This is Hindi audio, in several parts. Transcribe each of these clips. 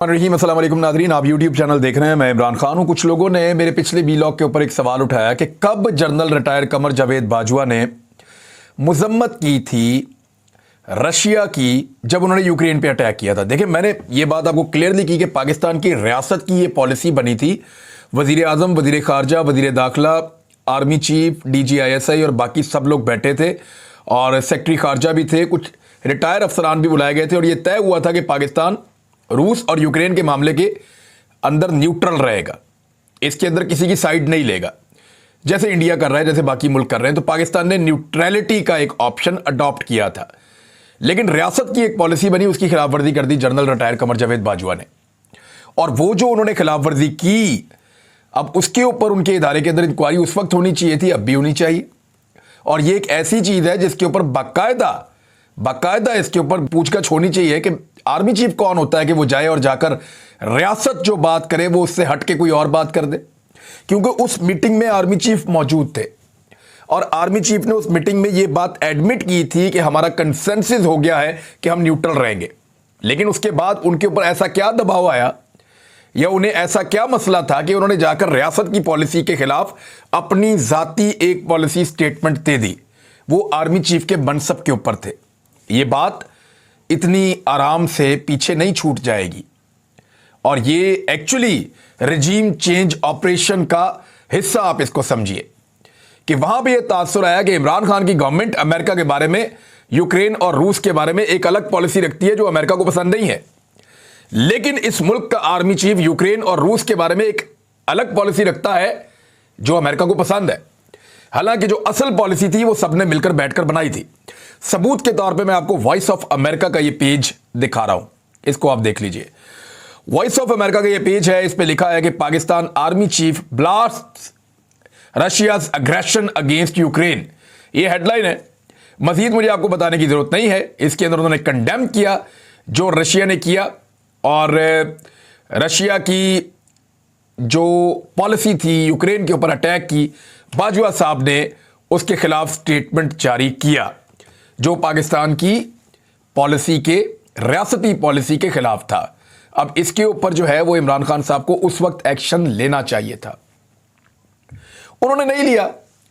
रहीम अस्सलाम वालेकुम नाज़रीन, आप यूट्यूब चैनल देख रहे हैं। मैं इमरान खान हूं। कुछ लोगों ने मेरे पिछले वीलॉग के ऊपर एक सवाल उठाया कि कब जनरल रिटायर कमर जावेद बाजवा ने मजम्मत की थी रशिया की जब उन्होंने यूक्रेन पे अटैक किया था। देखिए, मैंने ये बात आपको क्लियरली की कि पाकिस्तान की रियासत की ये पॉलिसी बनी थी। वज़ीर आज़म, वज़ीर ख़ारजा, वज़ीर दाखिला, आर्मी चीफ, DGISI और बाकी सब लोग बैठे थे और सेक्रेटरी ख़ारजा भी थे, कुछ रिटायर अफसरान भी बुलाए गए थे और ये तय हुआ था कि पाकिस्तान रूस और यूक्रेन के मामले के अंदर न्यूट्रल रहेगा, इसके अंदर किसी की साइड नहीं लेगा, जैसे इंडिया कर रहा है, जैसे बाकी मुल्क कर रहे हैं। तो पाकिस्तान ने न्यूट्रलिटी का एक ऑप्शन अडॉप्ट किया था, लेकिन रियासत की एक पॉलिसी बनी, उसकी खिलाफवर्जी कर दी जनरल रिटायर कमर जावेद बाजवा ने। और वो जो उन्होंने खिलाफवर्जी की, अब उसके ऊपर उनके इदारे के अंदर इंक्वायरी उस वक्त होनी चाहिए थी, अब भी होनी चाहिए। और ये एक ऐसी चीज है जिसके ऊपर बाकायदा इसके ऊपर पूछताछ होनी चाहिए कि आर्मी चीफ कौन होता है कि वो जाए और जाकर रियासत जो बात करे वो उससे हट के कोई और बात कर दे। क्योंकि उस मीटिंग में आर्मी चीफ मौजूद थे और आर्मी चीफ ने उस मीटिंग में ये बात एडमिट की थी कि हमारा कंसेंसस हो गया है कि हम न्यूट्रल रहेंगे। लेकिन उसके बाद उनके ऊपर ऐसा क्या दबाव आया या उन्हें ऐसा क्या मसला था कि उन्होंने जाकर रियासत की पॉलिसी के खिलाफ अपनी जाती एक पॉलिसी स्टेटमेंट दे दी। वो आर्मी चीफ के मनसब के ऊपर थे। ये बात इतनी आराम से पीछे नहीं छूट जाएगी और ये एक्चुअली रिजीम चेंज ऑपरेशन का हिस्सा आप इसको समझिए कि वहां पे ये तासुर आया कि इमरान खान की गवर्नमेंट अमेरिका के बारे में, यूक्रेन और रूस के बारे में एक अलग पॉलिसी रखती है जो अमेरिका को पसंद नहीं है। लेकिन इस मुल्क का आर्मी चीफ यूक्रेन और रूस के बारे में एक अलग पॉलिसी रखता है जो अमेरिका को पसंद है। हालांकि जो असल पॉलिसी थी वो सबने मिलकर बैठकर बनाई थी। सबूत के तौर पे मैं आपको वॉइस ऑफ अमेरिका का ये पेज दिखा रहा हूं, इसको आप देख लीजिए। वॉइस ऑफ अमेरिका का ये पेज है, इस पे लिखा है कि Pakistan army chief blasts Russia's aggression against Ukraine. ये हेडलाइन है, मजीद मुझे आपको बताने की जरूरत नहीं है। इसके अंदर उन्होंने कंडेम किया जो रशिया ने किया और रशिया की जो पॉलिसी थी यूक्रेन के ऊपर अटैक की, बाजवा साहब ने उसके खिलाफ स्टेटमेंट जारी किया जो पाकिस्तान की पॉलिसी के, रियासती पॉलिसी के खिलाफ था। अब इसके ऊपर जो है वो इमरान खान साहब को उस वक्त एक्शन लेना चाहिए था, उन्होंने नहीं लिया।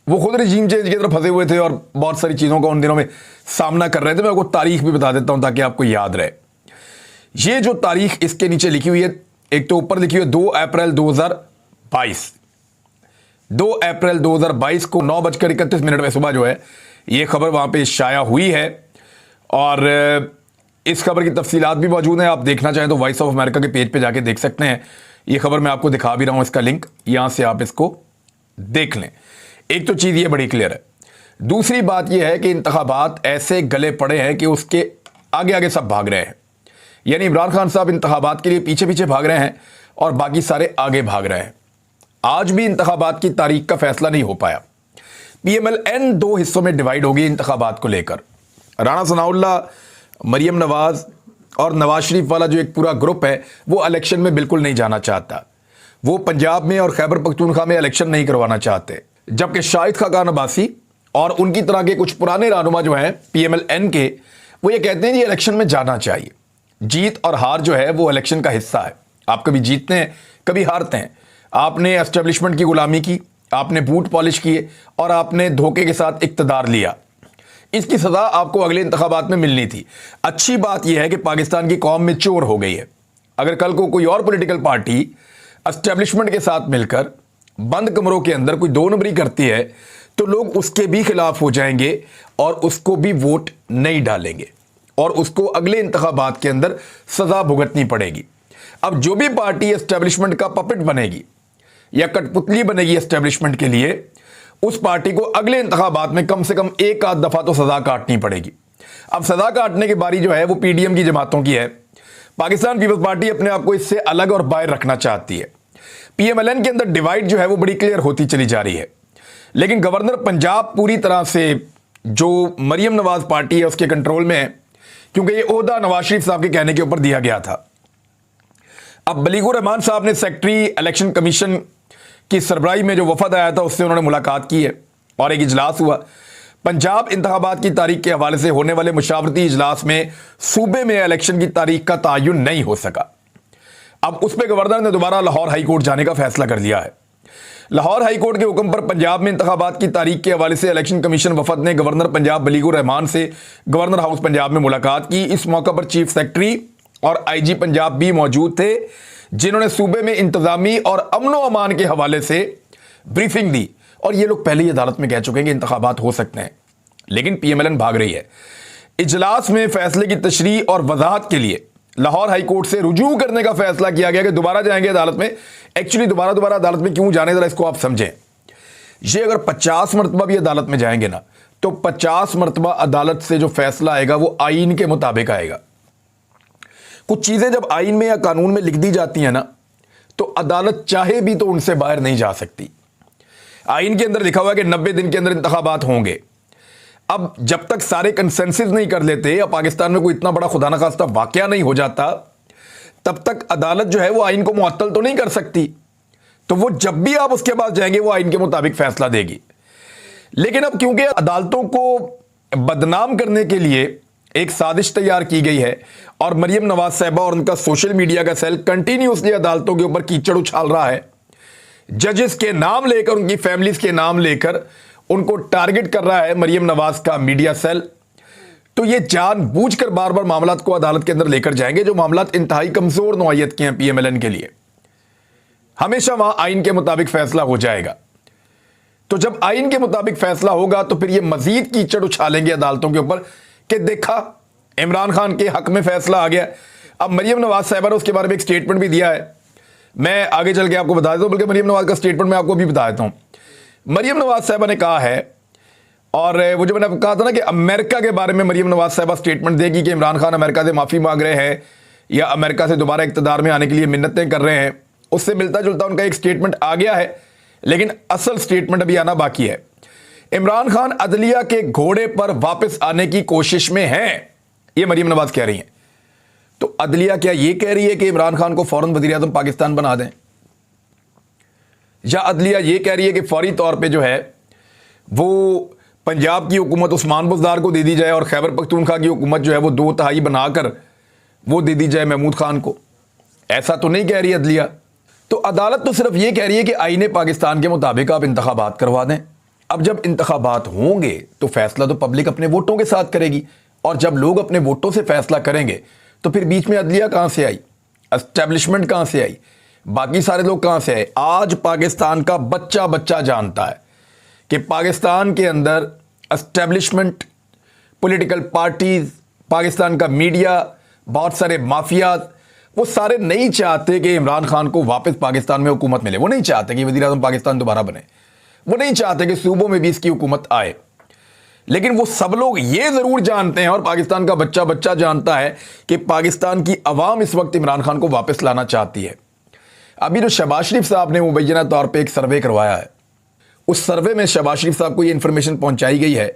वो खुद रिजीम चेंज की तरफ फंसे हुए थे और बहुत सारी चीज़ों का उन दिनों में सामना कर रहे थे। मैं आपको तारीख भी बता देता हूं ताकि आपको याद रहे। ये जो तारीख इसके नीचे लिखी हुई है, एक तो ऊपर लिखी हुई है 2 अप्रैल 2022। 2 अप्रैल 2022 को 9:31 में सुबह जो है ये खबर वहां पे शाया हुई है और इस खबर की तफसीलात भी मौजूद हैं। आप देखना चाहें तो वॉइस ऑफ अमेरिका के पेज पे जाके देख सकते हैं। ये खबर मैं आपको दिखा भी रहा हूं, इसका लिंक यहां से आप इसको देख लें। एक तो चीज़ ये बड़ी क्लियर है। दूसरी बात यह है कि इंतखाबात ऐसे गले पड़े हैं कि उसके आगे आगे सब भाग रहे हैं। यानी इमरान खान साहब इंतखाबात के लिए पीछे पीछे भाग रहे हैं और बाकी सारे आगे भाग रहे हैं। आज भी इंतखाबात की तारीख का फैसला नहीं हो पाया। PMLN 2 हिस्सों में डिवाइड होगी इंतखाबात को लेकर। राणा सनाउल्लाह, मरियम नवाज और नवाज शरीफ वाला जो एक पूरा ग्रुप है वो इलेक्शन में बिल्कुल नहीं जाना चाहता। वो पंजाब में और खैबर पख्तूनख्वा में इलेक्शन नहीं करवाना चाहते, जबकि शाहिद खाकान अब्बासी और उनकी तरह के कुछ पुराने रहनुमा जो हैं PMLN के, वो ये कहते हैं कि इलेक्शन में जाना चाहिए। जीत और हार जो है वो इलेक्शन का हिस्सा है। आप कभी जीतते हैं, कभी हारते हैं। आपने एस्टेब्लिशमेंट की गुलामी की, आपने बूट पॉलिश किए और आपने धोखे के साथ इक्तदार लिया। इसकी सजा आपको अगले इंतखाबात में मिलनी थी। अच्छी बात यह है कि पाकिस्तान की कौम में चोर हो गई है। अगर कल को कोई और पॉलिटिकल पार्टी एस्टेब्लिशमेंट के साथ मिलकर बंद कमरों के अंदर कोई 2 नंबरी करती है तो लोग उसके भी खिलाफ हो जाएंगे और उसको भी वोट नहीं डालेंगे और उसको अगले इंतखाबात के अंदर सजा भुगतनी पड़ेगी। अब जो भी पार्टी एस्टेब्लिशमेंट का पपेट बनेगी या कठपुतली बनेगी एस्टेब्लिशमेंट के लिए, उस पार्टी को अगले इंतखाबात में कम से कम एक आध दफा तो सजा काटनी पड़ेगी। अब सजा काटने की बारी जो है वो PDM की जमातों की है। पाकिस्तान पीपल्स पार्टी अपने आप को इससे अलग और बाहर रखना चाहती है। PMLN के अंदर डिवाइड जो है वो बड़ी क्लियर होती चली जा रही है। लेकिन गवर्नर पंजाब पूरी तरह से जो मरियम नवाज पार्टी है उसके कंट्रोल में है, क्योंकि ये ओहदा नवाज शरीफ साहब के कहने के ऊपर दिया गया था। अब बलीगुर रहमान साहब ने सेक्रेटरी इलेक्शन कमीशन की सरबराही में जो वफद आया था उससे उन्होंने मुलाकात की है और एक इजलास हुआ। पंजाब इंतखाबात की तारीख के हवाले से होने वाले मुशावरती इजलास में सूबे में इलेक्शन की तारीख का तयन नहीं हो सका। अब उस पर गवर्नर ने दोबारा लाहौर हाई कोर्ट जाने का फैसला कर लिया है। लाहौर हाई कोर्ट के हुक्म पर पंजाब में इंतखाबात की तारीख के हवाले से इलेक्शन कमीशन वफद ने गवर्नर पंजाब बलीगुर रहमान से गवर्नर हाउस पंजाब में मुलाकात की। इस मौका पर चीफ सेक्रेटरी और आईजी पंजाब भी मौजूद थे, जिन्होंने सूबे में इंतजामी और अमनो अमान के हवाले से ब्रीफिंग दी। और ये लोग पहले ही अदालत में कह चुके हैं कि इंतखाबात हो सकते हैं, लेकिन पीएमएलएन भाग रही है। इजलास में फैसले की तशरीह और वजाहत के लिए लाहौर हाई कोर्ट से रुजू करने का फैसला किया गया कि दोबारा जाएंगे अदालत में। एक्चुअली दोबारा अदालत में क्यों जाने, जरा इसको आप समझें। ये अगर 50 मरतबा भी अदालत में जाएंगे ना, तो 50 मरतबा अदालत से जो फैसला आएगा वो आईन के मुताबिक आएगा। कुछ चीजें जब आईन में या कानून में लिख दी जाती हैं ना, तो अदालत चाहे भी तो उनसे बाहर नहीं जा सकती। आईन के अंदर लिखा हुआ है कि 90 दिन के अंदर इंतखाबात होंगे। अब जब तक सारे कंसेंसस नहीं कर लेते या पाकिस्तान में कोई इतना बड़ा खुदा न खास्ता वाकया नहीं हो जाता, तब तक अदालत जो है वो आईन को मुअत्तल तो नहीं कर सकती। तो वो जब भी आप उसके पास जाएंगे वो आईन के मुताबिक फैसला देगी। लेकिन अब क्योंकि अदालतों को बदनाम करने के लिए एक साजिश तैयार की गई है और मरियम नवाज साहिबा और उनका सोशल मीडिया का सेल कंटिन्यूसली अदालतों के ऊपर कीचड़ उछाल रहा है, जजेस के नाम लेकर, उनकी फैमिलीज के नाम लेकर उनको टारगेट कर रहा है मरियम नवाज का मीडिया सेल, तो ये जानबूझकर बार बार मामलात को अदालत के अंदर लेकर जाएंगे, जो मामलात इंतहाई कमजोर नौइयत के हैं पीएमएलएन के लिए। हमेशा वहां आईन के मुताबिक फैसला हो जाएगा। तो जब आईन के मुताबिक फैसला होगा तो फिर ये मजीद कीचड़ उछालेंगे अदालतों के ऊपर कि देखा इमरान खान के हक में फैसला आ गया। अब मरियम नवाज साहिबा ने उसके बारे में एक स्टेटमेंट भी दिया है, मैं आगे चल के आपको बता देता हूं, बल्कि मरियम नवाज का स्टेटमेंट मैं आपको भी बता देता हूं। मरियम नवाज साहिबा ने कहा है, और वो जो मैंने आपको कहा था ना कि अमेरिका के बारे में मरियम नवाज साहिबा स्टेटमेंट देगी कि इमरान खान अमेरिका से माफी मांग रहे हैं या अमेरिका से दोबारा इक़्तिदार में आने के लिए मिन्नतें कर रहे हैं, उससे मिलता जुलता उनका एक स्टेटमेंट आ गया है, लेकिन असल स्टेटमेंट अभी आना बाकी है। इमरान खान अदलिया के घोड़े पर वापस आने की कोशिश में है, ये मरियम नवाज कह रही हैं। तो अदलिया क्या ये कह रही है कि इमरान खान को फौरन वज़ीर-ए-आज़म पाकिस्तान बना दें, या अदलिया ये कह रही है कि फौरी तौर पे जो है वो पंजाब की हुकूमत उस्मान बुज़दार को दे दी जाए और खैबर पख्तूनख्वा की हुकूमत जो है वो 2/3 बनाकर वो दे दी जाए महमूद खान को? ऐसा तो नहीं कह रही अदलिया। तो अदालत तो सिर्फ ये कह रही है कि आईने पाकिस्तान के मुताबिक आप इंतखाबात करवा दें। अब जब इंतखाबात होंगे तो फैसला तो पब्लिक अपने वोटों के साथ करेगी, और जब लोग अपने वोटों से फैसला करेंगे तो फिर बीच में अदलिया कहां से आई, एस्टेब्लिशमेंट कहां से आई, बाकी सारे लोग कहां से आए? आज पाकिस्तान का बच्चा बच्चा जानता है कि पाकिस्तान के अंदर एस्टेब्लिशमेंट, पॉलिटिकल पार्टीज, पाकिस्तान का मीडिया, बहुत सारे माफियाज, वो सारे नहीं चाहते कि इमरान खान को वापस पाकिस्तान में हुकूमत मिले। वो नहीं चाहते कि वज़ीर-ए-आज़म पाकिस्तान दोबारा बने, वो नहीं चाहते कि सूबों में भी इसकी हुकूमत आए। लेकिन वो सब लोग ये जरूर जानते हैं और पाकिस्तान का बच्चा बच्चा जानता है कि पाकिस्तान की अवाम इस वक्त इमरान खान को वापस लाना चाहती है। अभी जो शहबाज शरीफ साहब ने मुबैना तौर पे एक सर्वे करवाया है, उस सर्वे में शहबाज शरीफ साहब को यह इंफॉर्मेशन पहुंचाई गई है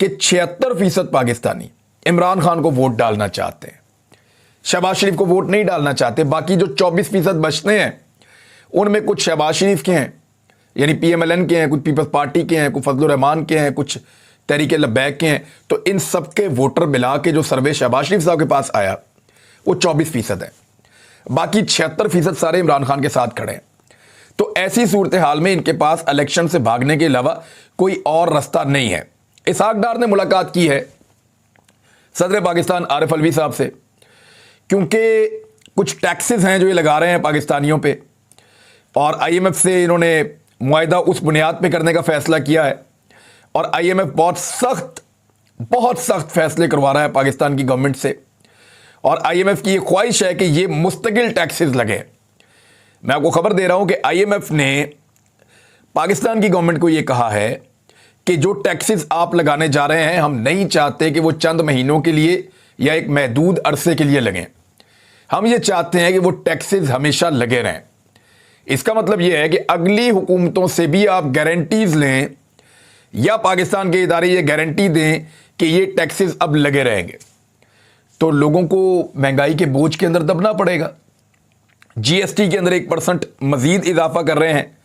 कि 76% पाकिस्तानी इमरान खान को वोट डालना चाहते हैं, शहबाज शरीफ को वोट नहीं डालना चाहते। बाकी जो 24% बचते हैं उनमें कुछ शहबाज शरीफ के हैं, यानी पीएमएलएन के हैं, कुछ पीपल्स पार्टी के हैं, कुछ फजलुर रहमान के हैं, कुछ तहरीक लब्बैक के हैं। तो इन सब के वोटर मिला के जो सर्वे शहबाज शरीफ साहब के पास आया वो 24% है, बाकी 76% सारे इमरान खान के साथ खड़े हैं। तो ऐसी सूरत हाल में इनके पास इलेक्शन से भागने के अलावा कोई और रास्ता नहीं है। इसहाक डार ने मुलाकात की है सदर पाकिस्तान आरिफ अलवी साहब से, क्योंकि कुछ टैक्सेस हैं जो ये लगा रहे हैं पाकिस्तानियों पे, और आईएमएफ से इन्होंने मुआहिदा उस बुनियाद पे करने का फैसला किया है, और आईएमएफ बहुत सख्त फैसले करवा रहा है पाकिस्तान की गवर्नमेंट से, और आईएमएफ की ये ख्वाहिश है कि ये मुस्तकिल टैक्सेस लगे। मैं आपको खबर दे रहा हूं कि आईएमएफ ने पाकिस्तान की गवर्नमेंट को ये कहा है कि जो टैक्सेस आप लगाने जा रहे हैं, हम नहीं चाहते कि वो चंद महीनों के लिए या एक महदूद अरसे के लिए लगें, हम ये चाहते हैं कि वो टैक्सेस हमेशा लगे रहें। इसका मतलब यह है कि अगली हुकूमतों से भी आप गारंटीज लें या पाकिस्तान के इदारे ये गारंटी दें कि ये टैक्सेस अब लगे रहेंगे, तो लोगों को महंगाई के बोझ के अंदर दबना पड़ेगा। जीएसटी के अंदर 1% मजीद इजाफा कर रहे हैं।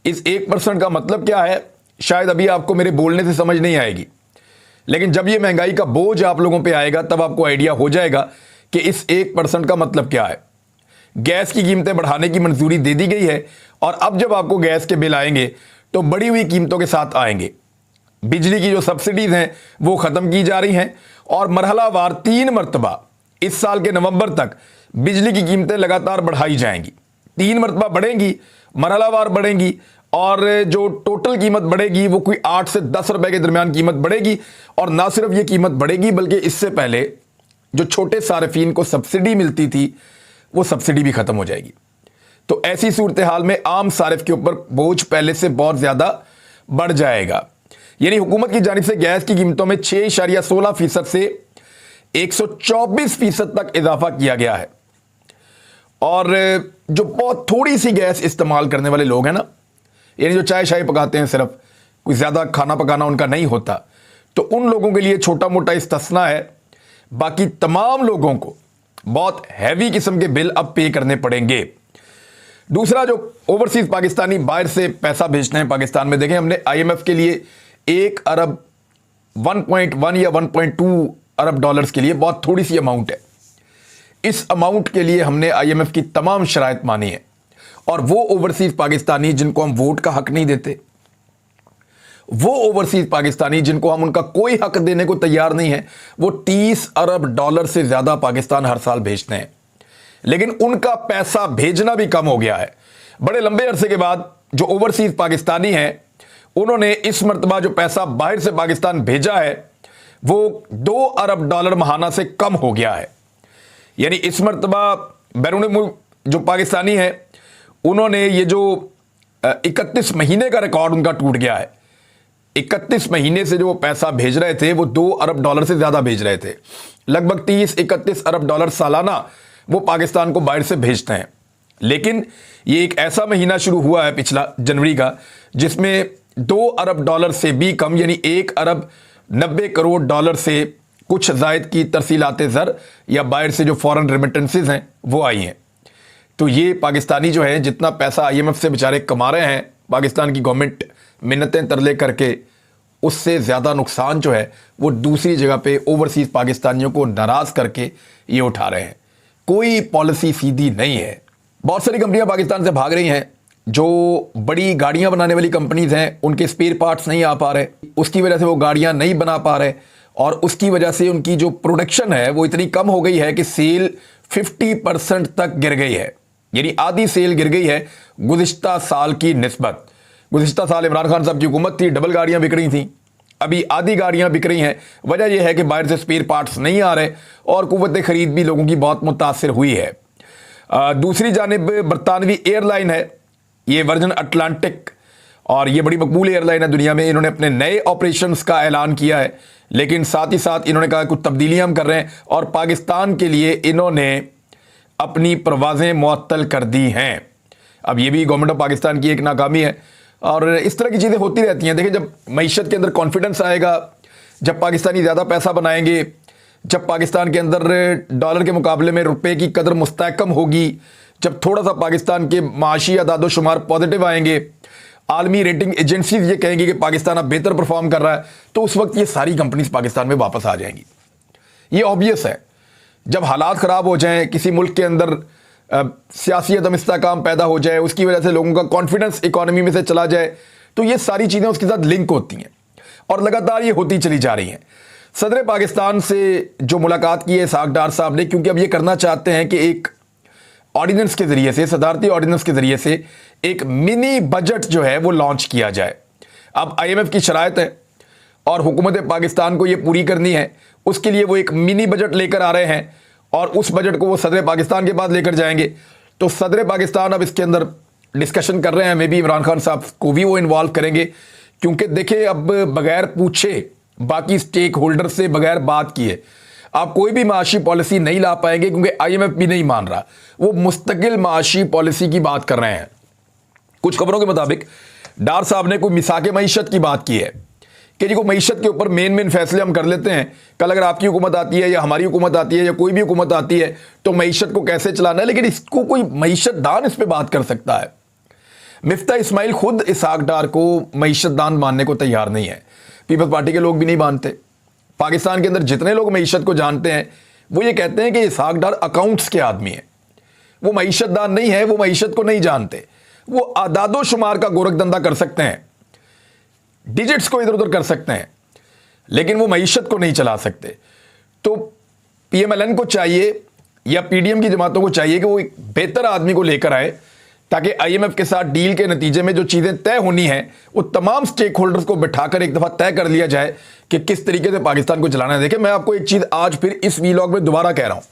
इस 1% का मतलब क्या है, शायद अभी आपको मेरे बोलने से समझ नहीं आएगी, लेकिन जब ये महंगाई का बोझ आप लोगों पे आएगा तब आपको आइडिया हो जाएगा कि इस 1% का मतलब क्या है। गैस की कीमतें बढ़ाने की मंजूरी दे दी गई है और अब जब आपको गैस के बिल आएंगे तो बढ़ी हुई कीमतों के साथ आएंगे। बिजली की जो सब्सिडीज हैं वो ख़त्म की जा रही हैं और मरहलावार 3 मरतबा इस साल के नवंबर तक बिजली की कीमतें लगातार बढ़ाई जाएंगी। 3 मरतबा बढ़ेंगी, मरहलावार बढ़ेंगी और जो टोटल कीमत बढ़ेगी वो कोई 8 से 10 रुपए के दरमियान कीमत बढ़ेगी। और ना सिर्फ ये कीमत बढ़ेगी बल्कि इससे पहले जो छोटे सार्फिन को सब्सिडी मिलती थी वो सब्सिडी भी खत्म हो जाएगी। तो ऐसी सूरत हाल में आम सारिफ के ऊपर बोझ पहले से बहुत ज़्यादा बढ़ जाएगा। यानी हुकूमत की जानिब से गैस की कीमतों में 6.16% से 124% तक इजाफा किया गया है। और जो बहुत थोड़ी सी गैस इस्तेमाल करने वाले लोग हैं ना, यानी जो चाय शाय पकाते हैं, सिर्फ कोई ज़्यादा खाना पकाना उनका नहीं होता, तो उन लोगों के लिए छोटा मोटा इस्तिस्ना है। बाकी तमाम लोगों को बहुत हैवी किस्म के बिल अब पे करने पड़ेंगे। दूसरा, जो ओवरसीज पाकिस्तानी बाहर से पैसा भेजते हैं पाकिस्तान में, देखें हमने IMF के लिए 1 अरब 1.1 या 1.2 अरब डॉलर्स के लिए बहुत थोड़ी सी अमाउंट है। इस अमाउंट के लिए हमने IMF की तमाम शराइत मानी है और वो ओवरसीज पाकिस्तानी जिनको हम वोट का हक नहीं देते, वो ओवरसीज पाकिस्तानी जिनको हम उनका कोई हक देने को तैयार नहीं है, वो 30 अरब डॉलर से ज़्यादा पाकिस्तान हर साल भेजते हैं। लेकिन उनका पैसा भेजना भी कम हो गया है। बड़े लंबे अरसे के बाद जो ओवरसीज पाकिस्तानी हैं उन्होंने इस मरतबा जो पैसा बाहर से पाकिस्तान भेजा है वो 2 अरब डॉलर महाना से कम हो गया है। यानी इस मरतबा बैरून मुल्क जो पाकिस्तानी हैं उन्होंने ये जो 31 महीने का रिकॉर्ड उनका टूट गया है। 31 महीने से जो वो पैसा भेज रहे थे वो 2 अरब डॉलर से ज़्यादा भेज रहे थे। लगभग 30-31 अरब डॉलर सालाना वो पाकिस्तान को बाहर से भेजते हैं। लेकिन ये एक ऐसा महीना शुरू हुआ है पिछला जनवरी का जिसमें 2 अरब डॉलर से भी कम यानी 1 अरब 90 करोड़ डॉलर से कुछ ज़ायद की तरसीलात ज़र या बाहर से जो फॉरेन रेमिटेंसेस हैं वो आई हैं। तो ये पाकिस्तानी जो है जितना पैसा IMF से बेचारे कमा रहे हैं, पाकिस्तान की गवर्नमेंट मिन्नतें तरले करके, उससे ज़्यादा नुकसान जो है वो दूसरी जगह पे ओवरसीज़ पाकिस्तानियों को नाराज़ करके ये उठा रहे हैं। कोई पॉलिसी सीधी नहीं है। बहुत सारी कंपनियां पाकिस्तान से भाग रही हैं। जो बड़ी गाड़ियां बनाने वाली कंपनीज हैं उनके स्पेयर पार्ट्स नहीं आ पा रहे, उसकी वजह से वो गाड़ियां नहीं बना पा रहे और उसकी वजह से उनकी जो प्रोडक्शन है वो इतनी कम हो गई है कि सेल 50% तक गिर गई है। यानी आधी सेल गिर गई है गुज़िश्ता साल की निस्बत। गुज़िश्ता साल इमरान खान साहब की हुकूमत थी, डबल गाड़ियां बिक रही थी, अभी आधी गाड़ियां बिक रही हैं। वजह यह है कि बाहर से स्पेयर पार्ट्स नहीं आ रहे और कुव्वत ख़रीद भी लोगों की बहुत मुतासिर हुई है। दूसरी जानिब बरतानवी एयरलाइन है, ये वर्जन अटलांटिक, और ये बड़ी मकबूल एयरलाइन है दुनिया में। इन्होंने अपने नए ऑपरेशंस का ऐलान किया है, लेकिन साथ ही साथ इन्होंने कहा कुछ तब्दीलियां हम कर रहे हैं और पाकिस्तान के लिए इन्होंने अपनी परवाज़ें मुअत्तल कर दी हैं। अब ये भी गवर्नमेंट ऑफ पाकिस्तान की एक नाकामी है और इस तरह की चीज़ें होती रहती हैं। देखिए, जब मईशत के अंदर कॉन्फिडेंस आएगा, जब पाकिस्तानी ज़्यादा पैसा बनाएंगे, जब पाकिस्तान के अंदर डॉलर के मुकाबले में रुपए की कदर मुस्तहकम होगी, जब थोड़ा सा पाकिस्तान के माशी अदादो शुमार पॉजिटिव आएंगे, आलमी रेटिंग एजेंसीज ये कहेंगी कि पाकिस्तान अब बेहतर परफॉर्म कर रहा है, तो उस वक्त ये सारी कंपनीज पाकिस्तान में वापस आ जाएंगी। ये ऑब्वियस है। जब हालात ख़राब हो जाएं, किसी मुल्क के अंदर सियासी अदम इस्तेहकाम पैदा हो जाए, उसकी वजह से लोगों का कॉन्फिडेंस इकॉनमी में से चला जाए, तो ये सारी चीज़ें उसके साथ लिंक होती हैं और लगातार ये होती चली जा रही हैं। सदर पाकिस्तान से जो मुलाकात की है इसहाक डार साहब ने, क्योंकि अब ये करना चाहते हैं कि एक ऑर्डिनेंस के ज़रिए से, सदारती ऑर्डिनेंस के ज़रिए से एक मिनी बजट जो है वो लॉन्च किया जाए। अब IMF की शराइत है और हुकूमत पाकिस्तान को ये पूरी करनी है, उसके लिए वो एक मिनी बजट लेकर आ रहे हैं और उस बजट को वो सदर पाकिस्तान के पास लेकर जाएंगे। तो सदर पाकिस्तान अब इसके अंदर डिस्कशन कर रहे हैं, मे बी इमरान खान साहब को भी वो इन्वॉल्व करेंगे, क्योंकि देखिए अब बगैर पूछे, बाकी स्टेक होल्डर से बगैर बात किए आप कोई भी माशी पॉलिसी नहीं ला पाएंगे, क्योंकि IMF भी नहीं मान रहा। वो मुस्तकिल माशी पॉलिसी की बात कर रहे हैं। कुछ खबरों के मुताबिक डार साहब ने कोई मिसाक मईशत की बात की है कि जी को मईशत के ऊपर मेन फैसले हम कर लेते हैं। कल अगर आपकी हुकूमत आती है या हमारी हुकूमत आती है या कोई भी हुकूमत आती है तो मईशत को कैसे चलाना है, लेकिन इसको कोई मईशत दान इस पर बात कर सकता है। मिफ्ता इस्माइल खुद इसहाक डार को मईशत दान मानने को तैयार नहीं है, पीपल्स पार्टी के लोग भी नहीं मानते। पाकिस्तान के अंदर जितने लोग मईशत को जानते हैं वो ये कहते हैं कि इसहाक डार अकाउंट्स के आदमी हैं, वो मईशतदान नहीं है, वो मईशत को नहीं जानते। वो आदादो शुमार का गोरखधंधा कर सकते हैं, डिजिट्स को इधर उधर कर सकते हैं, लेकिन वो मईशत को नहीं चला सकते। तो पीएमएलएन को चाहिए या पीडीएम की जमातों को चाहिए कि वो एक बेहतर आदमी को लेकर आए, ताकि आईएमएफ के साथ डील के नतीजे में जो चीज़ें तय होनी हैं वो तमाम स्टेक होल्डर्स को बिठाकर एक दफ़ा तय कर लिया जाए कि किस तरीके से पाकिस्तान को चलाना है। देखिए, मैं आपको एक चीज़ आज फिर इस वीलॉग में दोबारा कह रहा हूं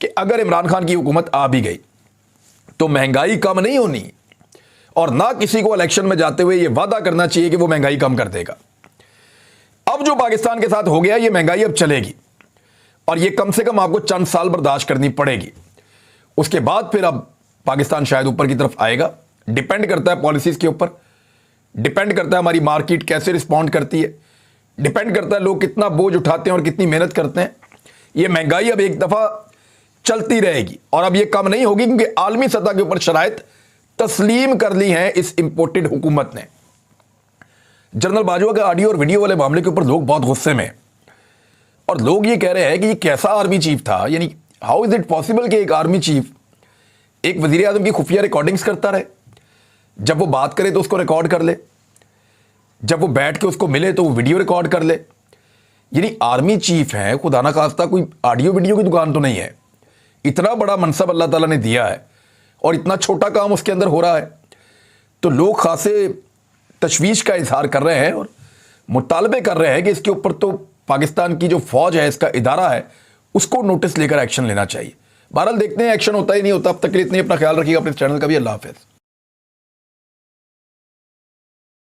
कि अगर इमरान खान की हुकूमत आ भी गई तो महंगाई कम नहीं होनी, और ना किसी को इलेक्शन में जाते हुए ये वादा करना चाहिए कि वो महंगाई कम कर देगा। अब जो पाकिस्तान के साथ हो गया, ये महंगाई अब चलेगी और ये कम से कम आपको चंद साल बर्दाश्त करनी पड़ेगी। उसके बाद फिर अब पाकिस्तान शायद ऊपर की तरफ आएगा। डिपेंड करता है पॉलिसीज के ऊपर, डिपेंड करता है हमारी मार्केट कैसे रिस्पॉन्ड करती है, डिपेंड करता है लोग कितना बोझ उठाते हैं और कितनी मेहनत करते हैं। ये महंगाई अब एक दफ़ा चलती रहेगी और अब ये कम नहीं होगी, क्योंकि आलमी सतह के ऊपर शराइत तस्लीम कर ली हैं इस इंपोर्टेड हुकूमत ने। जनरल बाजवा के ऑडियो और वीडियो वाले मामले के ऊपर लोग बहुत गुस्से में, और लोग ये कह रहे हैं कि ये कैसा आर्मी चीफ था। यानी हाउ इज इट पॉसिबल कि एक आर्मी चीफ एक वजीर आजम की खुफिया रिकॉर्डिंग्स करता रहे, जब वो बात करे तो उसको रिकॉर्ड कर ले, जब वो बैठ के उसको मिले तो वो वीडियो रिकॉर्ड कर ले। यानी आर्मी चीफ है, खुदा ना खास्ता कोई ऑडियो वीडियो की दुकान तो नहीं है। इतना बड़ा मनसब अल्लाह ताला ने दिया है और इतना छोटा काम उसके अंदर हो रहा है, तो लोग खासे तशवीश का इजहार कर रहे हैं और मुतालबे कर रहे हैं कि इसके ऊपर तो पाकिस्तान की जो फौज है, इसका इदारा है, उसको नोटिस लेकर एक्शन लेना चाहिए। बहरहाल देखते हैं एक्शन होता ही नहीं होता। अब तक के लिए इतनी अपना ख्याल रखिएगा अपने चैनल का भी। अल्लाह हाफिज़।